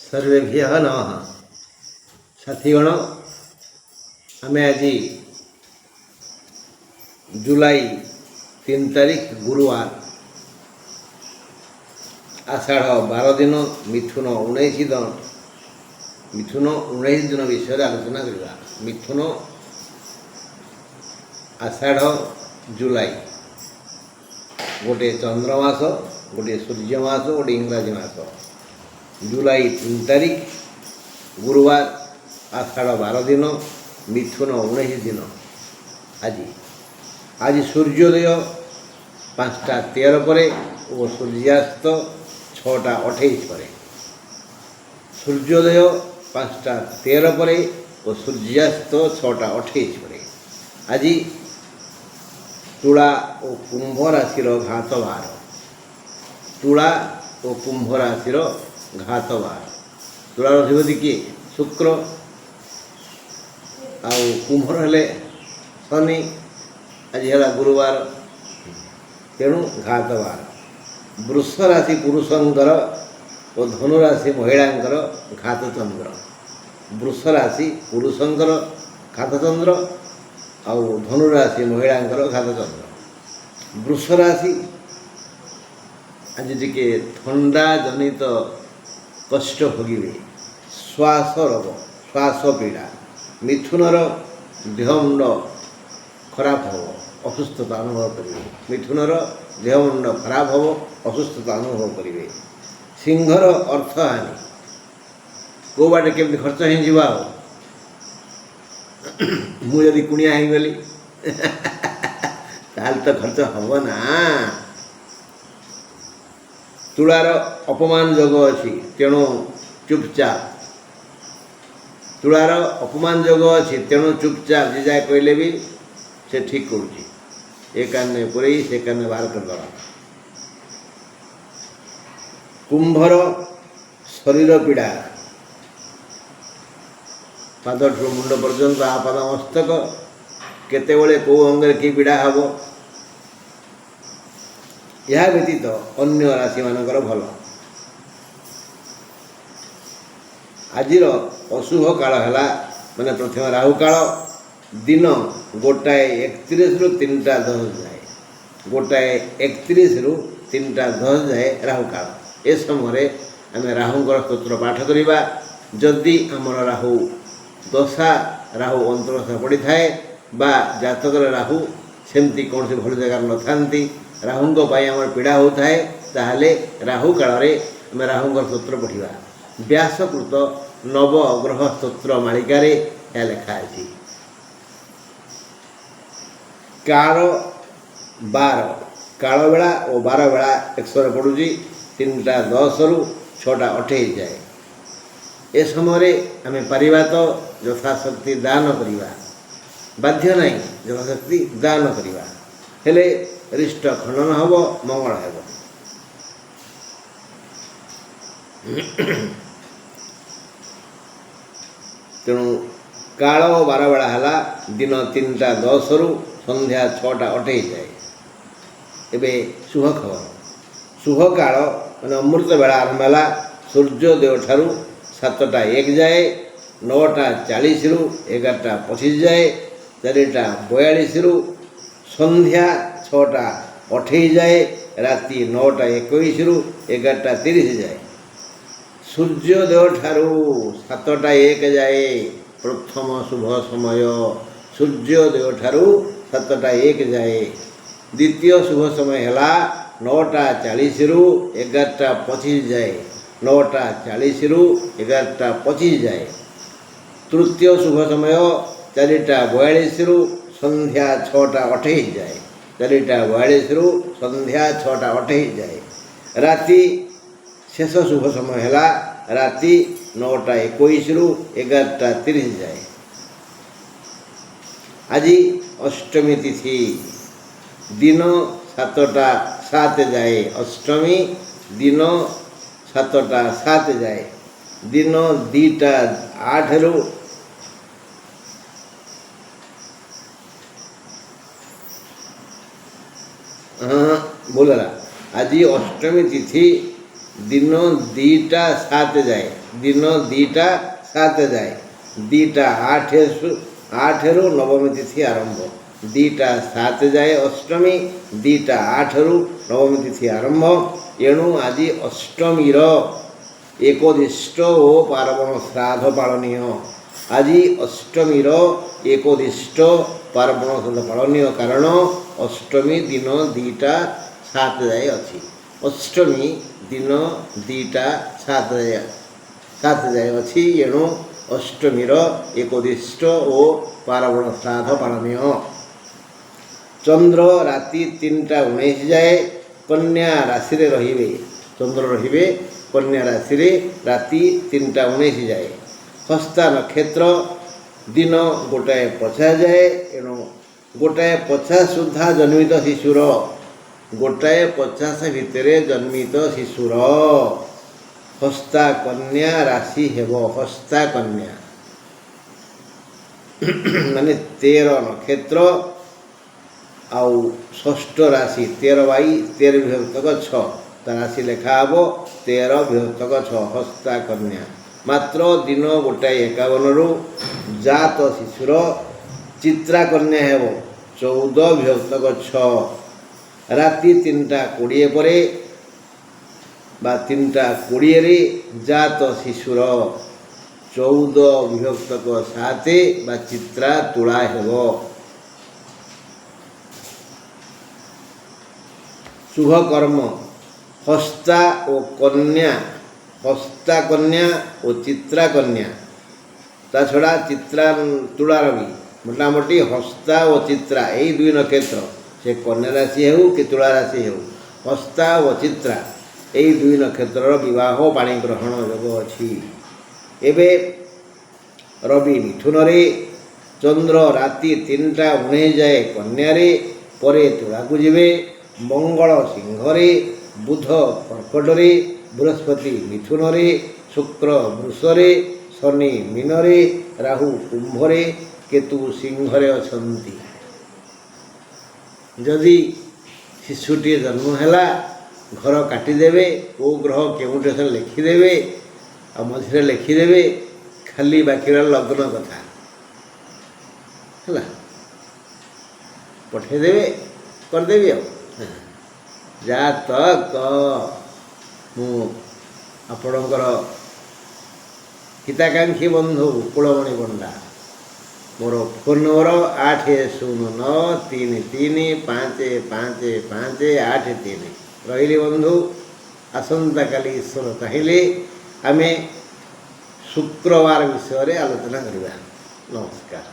सर्वेभ्यः नमः। साथीगण आमे आज जुलाई 3 तारीख गुरुवार आषाढ़ 12 दिन मिथुन 19 दिन विषय आलोचना करवा। मिथुन आषाढ़ जुलाई गोटे चंद्रमास गोटे सूर्यमास गोटे इंग्राजी मास। जुलाई 3 तारीख गुरुवार आषाढ़ 12 दिन मिथुन 19 दिन। आज सूर्योदय 5:13 पर और सूर्यास्त 6:28 पर। सूर्योदय 5:13 पर और सूर्यास्त 6:28 पर। आज तुला और कुंभ राशि घात बार। तुला और कुंभ राशि घात बार। तुलार अधिपति किए शुक्र आउ कुंभर हेले शनि। आज है गुरुवार तेणु घात बार। वृष राशि पुरुषंकर और धनुराशि महिलांकर घात चंद्र। वृष राशि पुरुषंकर घात चंद्र आउ धनुराशि महिलांकर घात चंद्र। वृष राशि आज टिके थंडा जनित कष्ट भोगिबे। श्वास रोग श्वास पीड़ा। मिथुनर देहमुंड खराब हो असुस्थता अनुभव करेंगे। मिथुनर देहमुंड खराब हो असुस्थता अनुभव करेंगे। सिंहर अर्थ हानि को बाटे केमती खर्च हो जीवा मुझे कुणिया हो गली ताल तो खर्च हम ना। तुलार अपमान जोग अच्छी तेणु चुपचाप। तुलार अपमान जोग अच्छी तेणु चुपचाप जे जाए कहले भी से ठीक करुच्ची। ए कान पूरे से कान बाहर करदे। कुंभर शरीर पीड़ा पादठू मुंड पर्यंत आपाद मस्तक केतेबेले कौ अंगे कि पीड़ा हम। यह व्यतीत अन्य राशि मानकर भल। आज अशुभ काल है माने प्रथम राहु काल दिन 1:31 रु 3:10 जाए। 1:31 रु 3:10 जाए राहु काल। ए समय आम राहुंकर स्तोत्र पाठ करवा। जदि आमर राहु दशा राहु अंतरदशा पड़ी थाए बा जातक राहु सेमती कौन से भल जगार न था राहुंक आम पीड़ा होता है ताहले राहु काल आम राहुंकर स्तोत्र पढ़ा। व्यासकृत नवग्रह स्तोत्र मालिकार यह लिखा है। काल 12 काल बेला और 12 बेला 100 पड़ुची 3:10 रु 6:28 जाए। ए समय आम पारिबा तो यथाशक्ति दान करवा। बाध्य नहीं यथाशक्ति दान करवा हेले रिष्ट खंडन हम मंगल है। तेणु काल 12 बेला है दिन 3:10 रु संध्या 6:28 जाए। एबे शुभ खबर। शुभ काल मैंने अमृत बेला आरंभ है सूर्योदय ठारू 7:01 जाए। 9:40 रु 11:25 जाए। 4:42 रु संध्या 6:28 जाए। राति 9:21 रु 11:30 जाए। सूर्योदय ठारू 7:01 जाए प्रथम शुभ समय। सूर्योदय ठारू 7:01 जाए। द्वितीय शुभ समय है 9:40 रु 11:25 जाए। 9:40 रु 11:25 जाए। तृतीय शुभ समय 4:42 रु संध्या 6:28 जाए। 4:42 रु संध्या 6:28 जाए। राति शेष शुभ समय है राति 9:21 रु 11:30 जाए। आज अष्टमी तिथि दिन 7:07 जाए। अष्टमी दिन 7:07 जाए। दिन 2:08 रु बोलला। आज अष्टमी तिथि दिन 2टा 7 जाए दिन 2टा 7 जाए 2टा 8 रु नवमी तिथि आरंभ 2टा 7 जाए अष्टमी 2टा 8 रु नवमी तिथि आरंभ एणु आज अष्टमीर एकोदिष्ट ओ पार्वण श्राद्ध पालनीय आज अष्टमीर एकोदिष्ट पार्वण श्राद्ध पालनीय कारण अष्टमी दिन 2टा 7 जाए अच्छी अष्टमी दिन 2टा 7 जाए अच्छी एणु अष्टमीर एकोदिष्ट ओ पार्वण श्राद्ध पालनीय चंद्र राति 3टा 19 जाए कन्या राशि रे रहिबे चंद्र रहिबे कन्या राशि रे राति 3टा 19 जाए हस्ता नक्षत्र दिन 1:50 जाए एणु 1:50 सुधा जन्मित शिशुर 1:50 भितर जन्मित शिशुर हस्ता कन्या राशि हेबो हस्ता कन्या माने 13 नक्षत्र आउ षष्ठ राशि 13 विभक्तक 6 राशि लेखा हम 13 विभक्तक 6 हस्ता कन्या मात्र दिन 1:51 रु जात शिशुर चित्रा कन्या हेब 14 विभक्तक 6 राति 3टा 20 पर 3टा 20 रे जात शिशुर 14 विभक्तक 7 चित्रा तुला हेब शुभ कर्म हस्ता और कन्या और चित्रा कन्या ता छड़ा चित्रा तुलार भी मोटामोटी हस्ता और चित्रा यही 2 नक्षत्र से कन्या राशि हो कि तुला राशि हो हस्ता और चित्रा यही 2 नक्षत्र विवाह पाणी ग्रहण योग अच्छी एवं रवि मिथुन रे चंद्र राति 3टा 19 जाए कन्या रे परे तुला को जीवे मंगल सिंह रे बुध कर्कट रे बृहस्पति मिथुन रे शुक्र वृष रे शनि मीन रे राहु कुंभ रे केतु सिंह रे अछंती जदि शिशुटी जन्म हैला घर काटिदेवे को ग्रह केउटे से लिखिदेवे आ मझे लिखिदेवे खाली बाकी लग्न कथा है पठेदेवे करदेवी आ जातक मु आपणकर हिताकांक्षी बंधु कुलमणि पंडा मोर फोन नंबर 809333555583 रही बंधु आसंता काली ईश्वर चाहिए आमे शुक्रवार विषय आलोचना करवा नमस्कार।